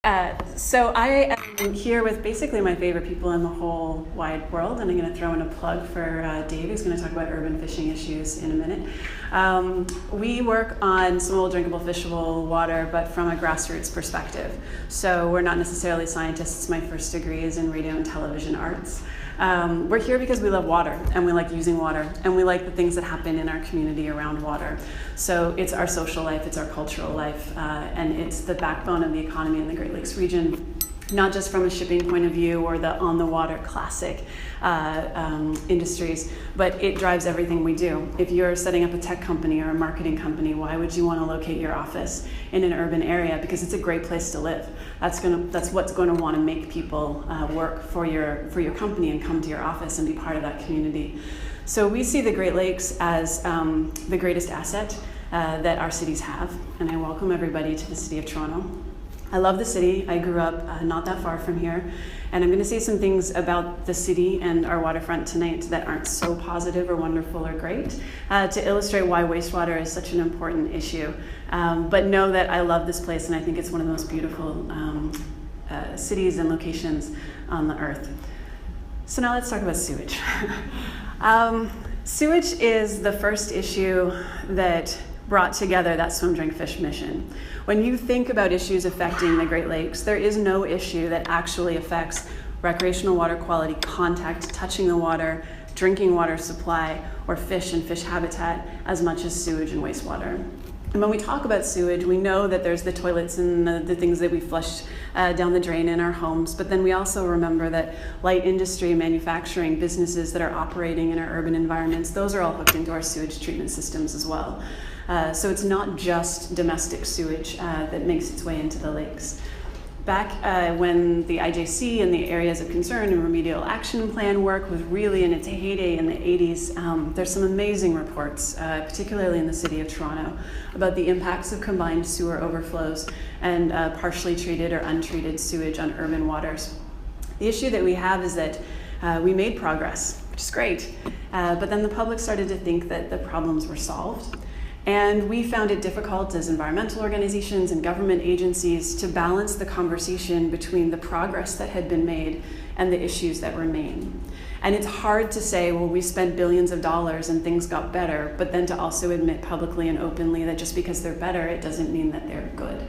So I am here with basically my favorite people in the whole wide world, and I'm going to throw in a plug for Dave, who's going to talk about urban fishing issues in a minute. We work on swimmable, drinkable, fishable water, but from a grassroots perspective. So we're not necessarily scientists. My first degree is in radio and television arts. We're here because we love water, and we like using water, and we like the things that happen in our community around water. So it's our social life, it's our cultural life, and it's the backbone of the economy in the Great Lakes region, not just from a shipping point of view or the on-the-water classic industries, but it drives everything we do. If you're setting up a tech company or a marketing company, why would you want to locate your office in an urban area? Because it's a great place to live. That's what's going to want to make people work for your company and come to your office and be part of that community. So we see the Great Lakes as the greatest asset that our cities have, and I welcome everybody to the city of Toronto. I love the city. I grew up not that far from here, and I'm going to say some things about the city and our waterfront tonight that aren't so positive or wonderful or great to illustrate why wastewater is such an important issue. But know that I love this place, and I think it's one of the most beautiful cities and locations on the earth. So now let's talk about sewage. Sewage is the first issue that brought together that swim, drink, fish mission. When you think about issues affecting the Great Lakes, there is no issue that actually affects recreational water quality, contact, touching the water, drinking water supply, or fish and fish habitat as much as sewage and wastewater. And when we talk about sewage, we know that there's the toilets and the things that we flush down the drain in our homes, but then we also remember that light industry, manufacturing, businesses that are operating in our urban environments, those are all hooked into our sewage treatment systems as well. So it's not just domestic sewage that makes its way into the lakes. Back when the IJC and the areas of concern and remedial action plan work was really in its heyday in the 80s, there's some amazing reports, particularly in the city of Toronto, about the impacts of combined sewer overflows and partially treated or untreated sewage on urban waters. The issue that we have is that we made progress, which is great, but then the public started to think that the problems were solved. And we found it difficult as environmental organizations and government agencies to balance the conversation between the progress that had been made and the issues that remain. And it's hard to say, well, we spent billions of dollars and things got better, but then to also admit publicly and openly that just because they're better, it doesn't mean that they're good.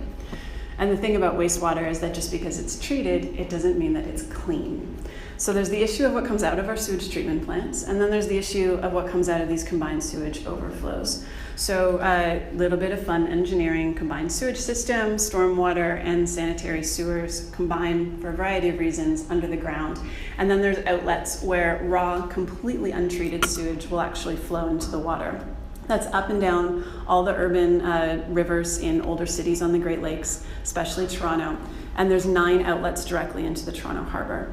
And the thing about wastewater is that just because it's treated, it doesn't mean that it's clean. So there's the issue of what comes out of our sewage treatment plants, and then there's the issue of what comes out of these combined sewage overflows. So a little bit of fun engineering, combined sewage system, stormwater, and sanitary sewers combine for a variety of reasons under the ground. And then there's outlets where raw, completely untreated sewage will actually flow into the water. That's up and down all the urban rivers in older cities on the Great Lakes, especially Toronto. And there's 9 outlets directly into the Toronto Harbor.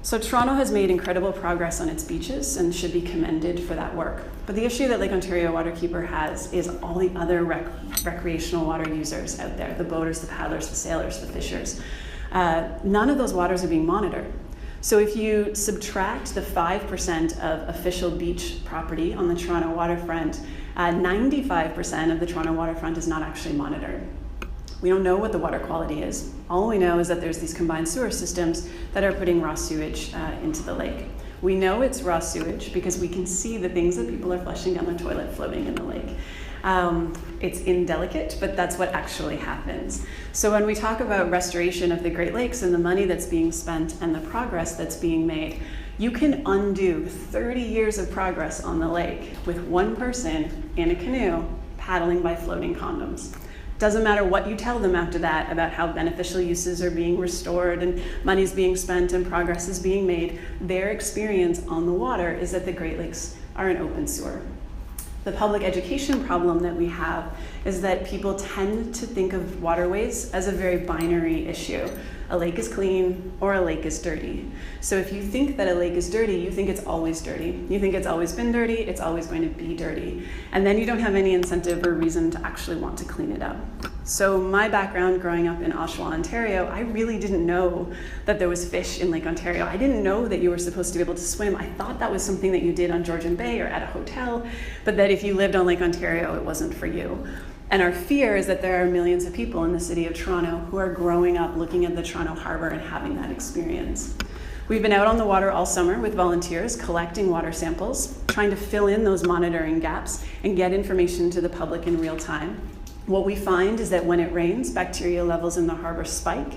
So Toronto has made incredible progress on its beaches and should be commended for that work. But the issue that Lake Ontario Waterkeeper has is all the other recreational water users out there, the boaters, the paddlers, the sailors, the fishers. None of those waters are being monitored. So if you subtract the 5% of official beach property on the Toronto waterfront, 95% of the Toronto waterfront is not actually monitored. We don't know what the water quality is. All we know is that there's these combined sewer systems that are putting raw sewage into the lake. We know it's raw sewage because we can see the things that people are flushing down their toilet floating in the lake. It's indelicate, but that's what actually happens. So when we talk about restoration of the Great Lakes and the money that's being spent and the progress that's being made, you can undo 30 years of progress on the lake with one person in a canoe paddling by floating condoms. Doesn't matter what you tell them after that about how beneficial uses are being restored and money's being spent and progress is being made, their experience on the water is that the Great Lakes are an open sewer. The public education problem that we have is that people tend to think of waterways as a very binary issue. A lake is clean or a lake is dirty. So if you think that a lake is dirty, you think it's always dirty. You think it's always been dirty, it's always going to be dirty. And then you don't have any incentive or reason to actually want to clean it up. So my background growing up in Oshawa, Ontario, I really didn't know that there was fish in Lake Ontario. I didn't know that you were supposed to be able to swim. I thought that was something that you did on Georgian Bay or at a hotel, but that if you lived on Lake Ontario, it wasn't for you. And our fear is that there are millions of people in the city of Toronto who are growing up looking at the Toronto Harbour and having that experience. We've been out on the water all summer with volunteers collecting water samples, trying to fill in those monitoring gaps and get information to the public in real time. What we find is that when it rains, bacteria levels in the harbour spike.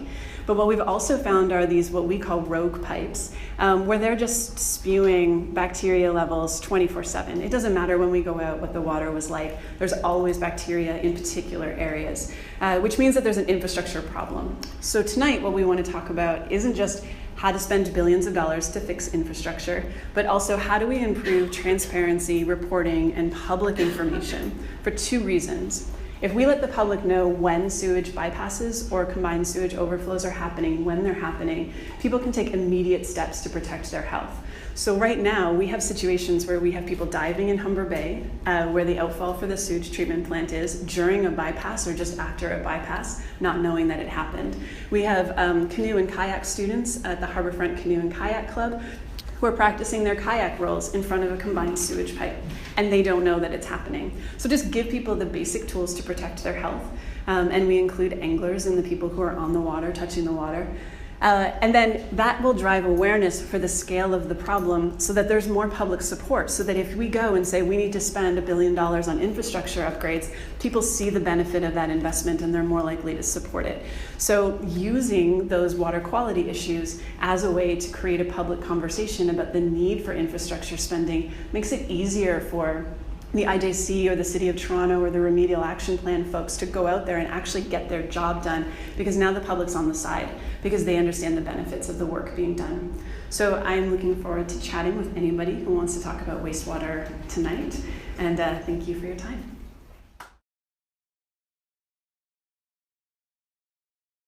But what we've also found are these what we call rogue pipes, where they're just spewing bacteria levels 24/7. It doesn't matter when we go out what the water was like. There's always bacteria in particular areas, which means that there's an infrastructure problem. So tonight what we want to talk about isn't just how to spend billions of dollars to fix infrastructure, but also how do we improve transparency, reporting, and public information for two reasons. If we let the public know when sewage bypasses or combined sewage overflows are happening, when they're happening, people can take immediate steps to protect their health. So right now, we have situations where we have people diving in Humber Bay, where the outfall for the sewage treatment plant is, during a bypass or just after a bypass, not knowing that it happened. We have canoe and kayak students at the Harbourfront Canoe and Kayak Club who are practicing their kayak rolls in front of a combined sewage pipe, and they don't know that it's happening. So just give people the basic tools to protect their health. And we include anglers and the people who are on the water, touching the water. And then that will drive awareness for the scale of the problem so that there's more public support, so that if we go and say we need to spend $1 billion on infrastructure upgrades, people see the benefit of that investment and they're more likely to support it. So using those water quality issues as a way to create a public conversation about the need for infrastructure spending makes it easier for the IJC or the City of Toronto or the Remedial Action Plan folks to go out there and actually get their job done, because now the public's on the side, because they understand the benefits of the work being done. So I'm looking forward to chatting with anybody who wants to talk about wastewater tonight, and thank you for your time.